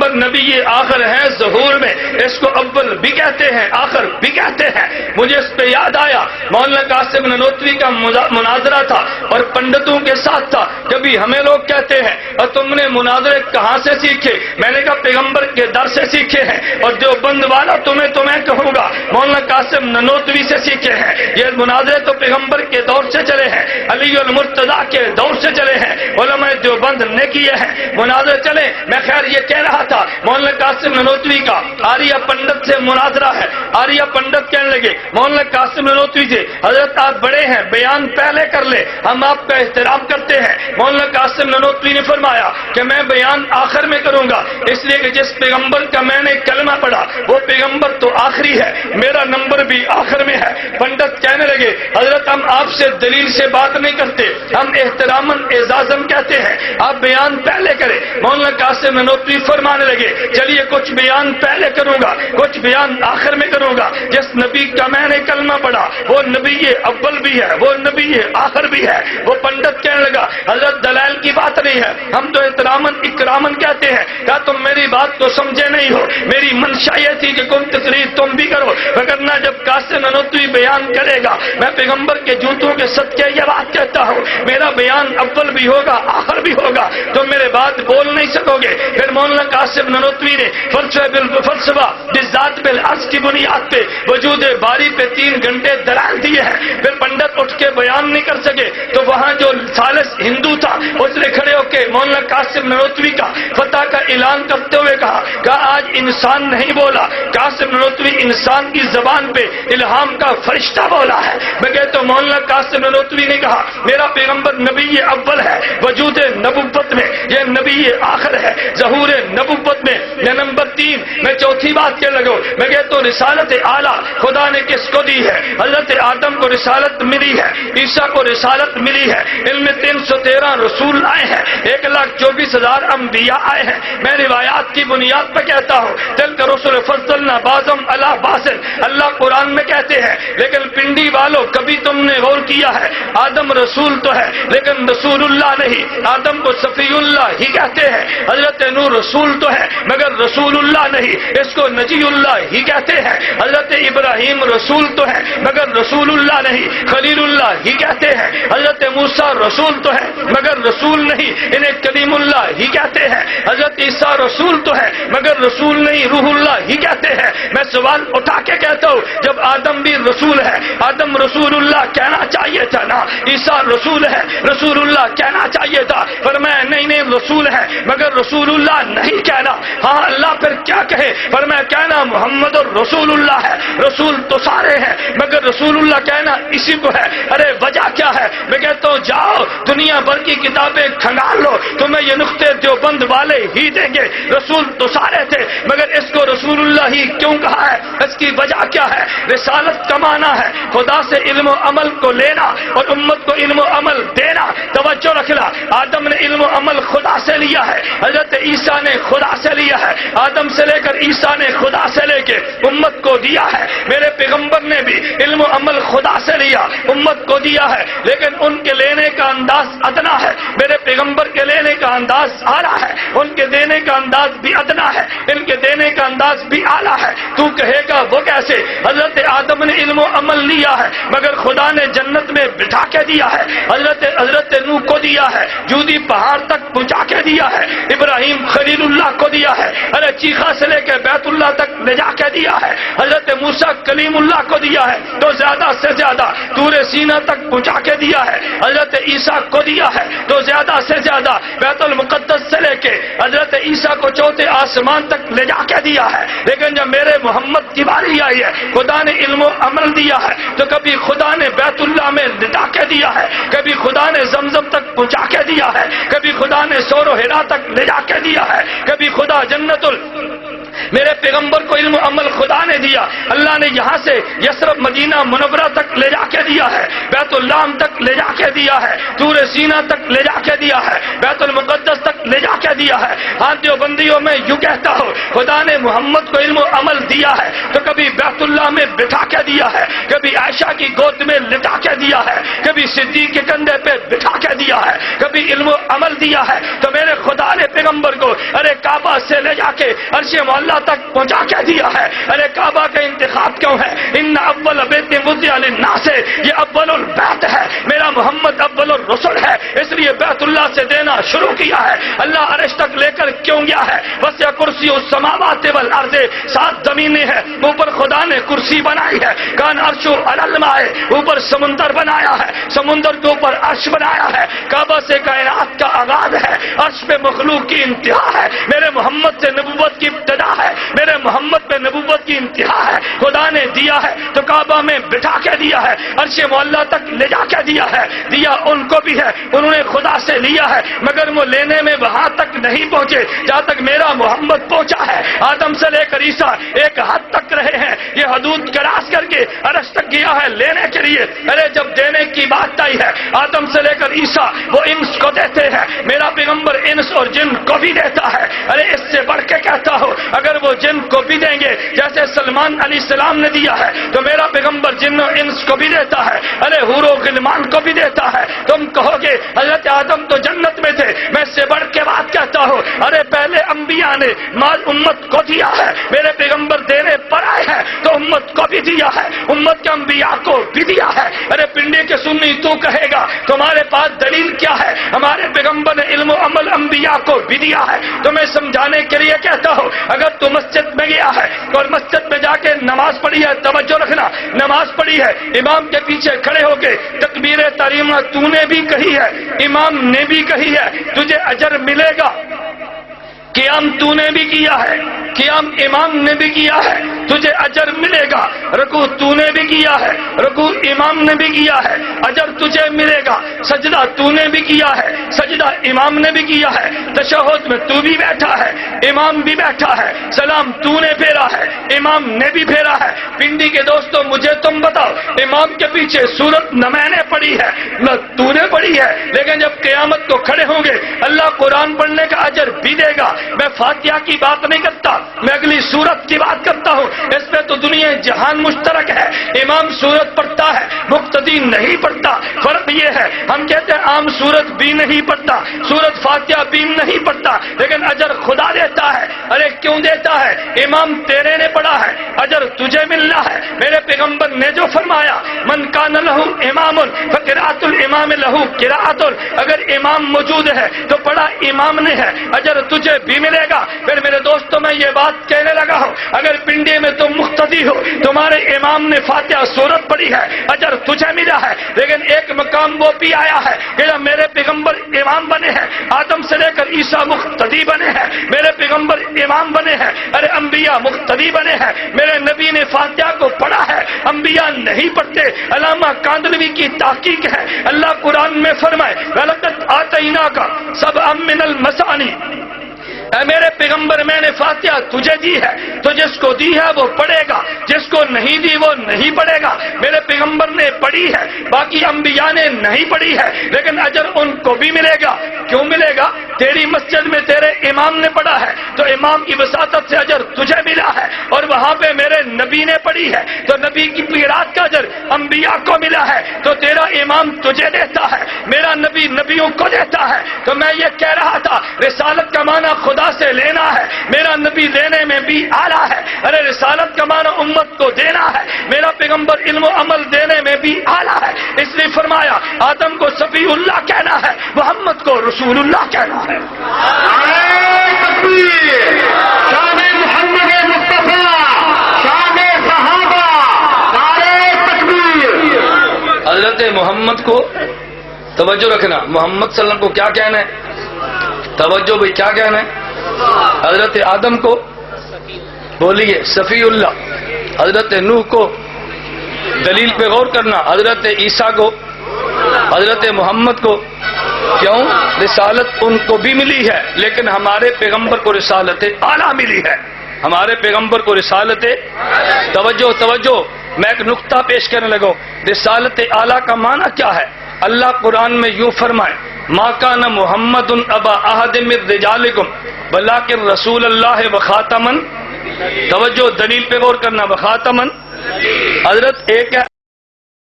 پیغمبر نبی آخر ہے ظہور میں، اس کو اول بھی کہتے ہیں آخر بھی کہتے ہیں۔ مجھے اس پہ یاد آیا مولانا قاسم نانوتوی کا مناظرہ تھا اور پنڈتوں کے ساتھ تھا۔ کبھی ہمیں لوگ کہتے ہیں اور تم نے مناظرے کہاں سے سیکھے؟ میں نے کہا پیغمبر کے در سے سیکھے ہیں، اور دیوبند والا تمہیں کہوں گا مولانا قاسم نانوتوی سے سیکھے ہیں۔ یہ مناظرے تو پیغمبر کے دور سے چلے ہیں، علی المرتضی کے دور سے چلے ہیں، علماء دیوبند نے کیے ہیں مناظرے چلے۔ میں خیر یہ کہہ رہا تھا مولانا قاسم نانوتوی کا آریہ پنڈت سے مناظرہ ہے۔ آریہ پنڈت کہنے لگے مولانا قاسم نانوتوی سے حضرت آپ بڑے ہیں، بیان پہلے کر لے، ہم آپ کا احترام کرتے ہیں۔ مولانا قاسم نانوتوی نے فرمایا کہ میں بیان آخر میں کروں گا، اس لیے کہ جس پیغمبر کا میں نے کلمہ پڑھا وہ پیغمبر تو آخری ہے، میرا نمبر بھی آخر میں ہے۔ پنڈت کہنے لگے حضرت ہم آپ سے دلیل سے بات نہیں کرتے، ہم احتراماً اعزازاً کہتے ہیں، آپ بیان پہلے کریں۔ مولانا قاسم نانوتوی فرمانے لگے چلیے کچھ بیان پہلے کروں گا، کچھ بیان آخر میں کروں گا۔ جس نبی کا میں نے کلمہ پڑھا وہ نبی اول بھی ہے، وہ نبی آخر بھی ہے۔ وہ پنڈت کہنے لگا حضرت دلائل کی بات نہیں ہے، ہم تو احتراماً اکراماً کہتے ہیں۔ کہا تم میری بات کو سمجھے نہیں ہو، میری منشا یہ تھی کہ کوئی تقریر تم بھی کرو، وگرنہ جب قاسم نانوتوی بیان کرے گا میں پیغمبر کے جوتوں کے صدقے یہ بات کہتا ہوں میرا بیان اول بھی ہوگا آخر بھی ہوگا، تم میرے بات بول نہیں سکو گے۔ پھر مولانا قاسم نانوتوی نے فلسفہ بالذات بالعرض کی بنیاد پہ وجود باری پہ 3 گھنٹے دلائل دیے ہیں۔ پھر پنڈت اٹھ کے بیان نہیں کر سکے تو وہاں جو ثالث ہندو تھا اس نے کھڑے ہو کے مولانا قاسم نانوتوی کا فتح کا اعلان کرتے ہوئے کہا آج انسان نہیں بولا، قاسم نانوتوی انسان کی زبان پہ الہام کا فرشتہ بولا ہے۔ میں کہتا ہوں مولانا قاسم نانوتوی نے کہا میرا پیغمبر نبی اول ہے وجود نبوت میں، یہ نبی آخر ہے ظہور نبوت میں، یہ نمبر 3۔ میں چوتھی بات کہنے لگا میں کہتا ہوں رسالت اعلیٰ خدا نے کس کو دی ہے؟ حضرت آدم کو رسالت ملی ہے، عیسیٰ کو رسالت ملی ہے، ان میں 313 رسول آئے ہیں، 1,24,000 انبیاء آئے ہیں۔ میں روایات کی بنیاد پہ کہتا ہوں تلک رسول فضلنا بعضهم علی بعض، اللہ قرآن میں کہتے ہیں، لیکن پنڈی والوں کبھی تم نے غور کیا ہے آدم رسول تو ہے لیکن رسول اللہ نہیں، آدم کو صفی اللہ ہی کہتے ہیں، حضرت نور رسول تو ہے مگر رسول اللہ نہیں، اس کو نجی اللہ ہی کہتے ہیں، حضرت ابراہیم رسول تو ہے مگر رسول اللہ نہیں، خلیل اللہ ہی کہتے ہیں، حضرت موسیٰ رسول تو ہے مگر رسول نہیں، انہیں کلیم اللہ ہی کہتے ہیں، حضرت عیسیٰ رسول تو ہے مگر رسول نہیں، روح اللہ ہی کہتے ہیں۔ میں سوال اٹھا کے کہتا ہوں جب آدم بھی رسول ہے، آدم رسول اللہ کہنا چاہیے تھا نا، عیسیٰ رسول ہے رسول اللہ کہنا چاہیے تھا، فرمایا نہیں رسول ہے مگر رسول اللہ نہیں کہنا۔ ہاں اللہ پھر کیا کہے؟ فرمایا کہنا محمد رسول اللہ ہے، رسول تو سارے ہیں مگر رسول اللہ کہنا اسی کو ہے۔ ارے وجہ کیا ہے؟ میں کہتا ہوں جاؤ دنیا بھر کی کتابیں کھنگال لو، تمہیں یہ نقطے دیوبند والے ہی دیں گے، رسول تو سارے تھے مگر اس کو رسول اللہ ہی کیوں کہا ہے؟ اس کی وجہ کیا ہے؟ رسالت کا معنی ہے خدا سے علم و عمل کو لینا اور امت کو علم و عمل دینا۔ توجہ رکھنا، آدم نے علم و عمل خدا سے لیا ہے، حضرت عیسیٰ نے خدا سے لیا ہے، آدم سے لے کر عیسیٰ نے خدا سے لے کے امت کو دیا ہے۔ میرے پیغمبر نے بھی علم و عمل خدا سے لیا امت کو دیا ہے، لیکن ان کے لینے کا انداز ادنا ہے، میرے پیغمبر کے لینے کا انداز اعلیٰ ہے، ان کے دینے کا انداز بھی ادنا ہے، ان کے دینے کا انداز بھی اعلیٰ ہے۔ تو کہے گا وہ کیسے؟ حضرت آدم نے علم و عمل لیا ہے مگر خدا نے جنت میں بٹھا کے دیا ہے، حضرت نوح کو دیا ہے، جودی پہاڑ تک پہنچا کے دیا ہے، ابراہیم خلیل اللہ کو دیا ہے، ارے چیخا سے لے کے بیت اللہ تک لے جا کے دیا ہے، حضرت موسیٰ کلیم اللہ کو دیا ہے تو زیادہ سے زیادہ طور سینہ تک پہنچا کے دیا ہے، حضرت عیسیٰ کو دیا ہے تو زیادہ سے زیادہ بیت المقدس سے لے کے حضرت عیسیٰ کو چوتھے آسمان تک لے جا کے دیا ہے۔ لیکن جب میرے محمد کی باری آئی ہے خدا نے علم و عمل دیا ہے تو کبھی خدا نے بیت اللہ میں لٹا کے دیا ہے، کبھی خدا نے زمزم تک پہنچا کے دیا ہے، کبھی خدا نے سور و ہرا تک لے جا کے دیا ہے، کبھی خدا میرے پیغمبر کو علم و عمل خدا نے دیا، اللہ نے یہاں سے یثرب مدینہ منورہ تک لے جا کے دیا ہے، بیت اللہ تک لے جا کے دیا ہے، طور سینہ تک لے جا کے دیا ہے، بیت المقدس تک لے جا کے دیا ہے۔ ہاں دیوبندیوں میں یوں کہتا ہو خدا نے محمد کو علم و عمل دیا ہے تو کبھی بیت اللہ میں بٹھا کے دیا ہے، کبھی عائشہ کی گود میں لٹا کے دیا ہے، کبھی صدیق کے کندھے پہ بٹھا کے دیا ہے، کبھی علم و عمل دیا ہے۔ تو میرے خدا نے پیغمبر کو ارے کعبہ سے لے جا کے عرش معلیٰ تک پہنچا کے دیا ہے۔ ارے کعبہ کا انتخاب کیوں ہے؟ ان اول بیت وضع للناس، یہ اول البیت ہے، میرا محمد اول الرسل ہے، اس لیے بیت اللہ سے دینا شروع کیا ہے۔ اللہ عرش تک لے کر کیوں گیا ہے؟ وسع کرسی السماوات والارض، 7 زمینیں ہیں، اوپر خدا نے کرسی بنائی ہے، کان عرش علی الماء، اوپر سمندر بنایا ہے، سمندر کے اوپر عرش بنایا ہے، کعبہ سے کائنات کا آغاز ہے، عرش پہ مخلوق کی انتہا ہے، میرے محمد سے نبوت کی ابتدا ہے، میرے محمد پہ نبوت کی انتہا ہے۔ خدا نے دیا ہے تو کعبہ میں بٹھا کے دیا ہے، عرش معلیٰ تک لے جا کے دیا ہے، دیا ان کو بھی ہے، انہوں نے خدا سے لیا ہے، مگر وہ لینے میں وہاں تک نہیں پہنچے جہاں تک میرا محمد پہنچا ہے۔ آدم سے لے کر عیسیٰ ایک حد تک رہے ہیں، یہ حدود کراس کر کے عرش تک گیا ہے لینے کے لیے۔ ارے جب دینے کی بات آئی ہے آدم سے لے کر عیسیٰ وہ انس کو دیتے ہیں، میرا پیغمبر انس اور جن کو بھی دیتا ہے۔ ارے اس سے بڑھ کے کہتا ہوں اگر وہ جن کو بھی دیں گے جیسے سلمان علیہ السلام نے دیا ہے تو میرا پیغمبر جن و انس کو بھی دیتا ہے، ارے حور و غلمان کو بھی دیتا ہے۔ تم کہو گے حضرت آدم تو جنت میں تھے، میں اس سے بڑھ کے بات کہتا ہوں ارے پہلے انبیاء نے مال امت کو دیا ہے، میرے پیغمبر دینے پر آئے ہیں تو امت کو بھی دیا ہے، امت کے انبیاء کو بھی دیا ہے۔ ارے پنڈی کے سنی تو کہے گا تمہارے پاس دلیل کیا ہے؟ ہمارے پیغمبر نے علم و عمل انبیاء کو بھی دیا ہے۔ تو میں سمجھانے کے لیے کہتا ہوں اگر تو مسجد میں گیا ہے اور مسجد میں جا کے نماز پڑھی ہے، توجہ رکھنا، نماز پڑھی ہے، امام کے پیچھے کھڑے ہو کے تکبیر تحریمہ تو نے بھی کہی ہے، امام نے بھی کہی ہے، تجھے اجر ملے گا۔ قیام تو نے بھی کیا ہے، قیام امام نے بھی کیا ہے، تجھے اجر ملے گا۔ رکوع تو نے بھی کیا ہے، رکوع امام نے بھی کیا ہے، اجر تجھے ملے گا۔ سجدہ تو نے بھی کیا ہے، سجدہ امام نے بھی کیا ہے۔ تشہد میں تو بھی بیٹھا ہے، امام بھی بیٹھا ہے۔ سلام تو نے پھیرا ہے، امام نے بھی پھیرا ہے۔ پنڈی کے دوستوں مجھے تم بتاؤ امام کے پیچھے سورت نہ میں نے پڑھی ہے نہ تو نے پڑھی ہے، لیکن جب قیامت کو کھڑے ہوں گے اللہ قرآن پڑھنے کا اجر بھی دے گا۔ میں فاتحہ کی بات نہیں کرتا، میں اگلی سورت کی بات کرتا ہوں، اس پہ تو دنیا جہان مشترک ہے۔ امام سورت پڑھتا ہے، مقتدی نہیں پڑھتا، فرق یہ ہے ہم کہتے ہیں عام سورت بھی نہیں پڑھتا، سورت فاتحہ بھی نہیں پڑھتا، لیکن اجر خدا دیتا ہے۔ ارے کیوں دیتا ہے؟ امام تیرے نے پڑھا ہے، اجر تجھے ملنا ہے۔ میرے پیغمبر نے جو فرمایا من کان لہ امام فقراۃ الامام لہ قراءۃ، اگر امام موجود ہے تو پڑھا امام نے ہے، اجر تجھے بھی ملے گا۔ پھر میرے دوستوں میں یہ بات کہنے لگا ہوں اگر پنڈی میں تم مقتدی ہو تمہارے امام نے فاتحہ سورت پڑھی ہے اجر تجھے ملا ہے، لیکن ایک مقام وہ بھی آیا ہے کہ جب میرے پیغمبر امام بنے ہیں، آدم سے لے کر عیسیٰ مقتدی بنے ہیں، میرے پیغمبر امام بنے ہیں، ارے انبیاء مقتدی بنے ہیں، میرے نبی نے فاتحہ کو پڑھا ہے، انبیاء نہیں پڑھتے۔ علامہ کاندلوی کی تحقیق ہے، اللہ قرآن میں فرمائے وَلَقَدْ آتَيْنَاكَ سَبْعًا مِّنَ الْمَثَانِي، اے میرے پیغمبر میں نے فاتحہ تجھے دی ہے، تو جس کو دی ہے وہ پڑھے گا، جس کو نہیں دی وہ نہیں پڑھے گا۔ میرے پیغمبر نے پڑھی ہے، باقی انبیاء نے نہیں پڑھی ہے، لیکن اجر ان کو بھی ملے گا۔ کیوں ملے گا؟ تیری مسجد میں تیرے امام نے پڑھا ہے تو امام کی وساطت سے اجر تجھے ملا ہے، اور وہاں پہ میرے نبی نے پڑھی ہے تو نبی کی قرات کا اجر انبیاء کو ملا ہے، تو تیرا امام تجھے دیتا ہے، میرا نبی نبیوں کو دیتا ہے۔ تو میں یہ کہہ رہا تھا رسالت کا معنی خدا سے لینا ہے، میرا نبی لینے میں بھی اعلیٰ ہے۔ ارے رسالت کا معنی امت کو دینا ہے، میرا پیغمبر علم و عمل دینے میں بھی اعلیٰ ہے۔ اس لیے فرمایا آدم کو صفی اللہ کہنا ہے، محمد کو رسول اللہ کہنا ہے۔ شان محمد مصطفیٰ، شان صحابہ، نعرہ تکبیر۔ حضرت محمد کو توجہ رکھنا، محمد صلی اللہ علیہ وسلم کو کیا کہنا ہے؟ توجہ بھائی کیا کہنا ہے؟ حضرت آدم کو بولیے صفی اللہ، حضرت نوح کو دلیل پہ غور کرنا، حضرت عیسیٰ کو، حضرت محمد کو۔ کیوں؟ رسالت ان کو بھی ملی ہے لیکن ہمارے پیغمبر کو رسالت اعلیٰ ملی ہے۔ ہمارے پیغمبر کو رسالت توجہ میں ایک نقطہ پیش کرنے لگا. رسالت اعلیٰ کا معنی کیا ہے؟ اللہ قرآن میں یوں فرمائے ما کان محمد ابا احد من رجالکم ولکن رسول اللہ وخاتمن. توجہ، دلیل پہ غور کرنا. وخاتمن حضرت ایک ہے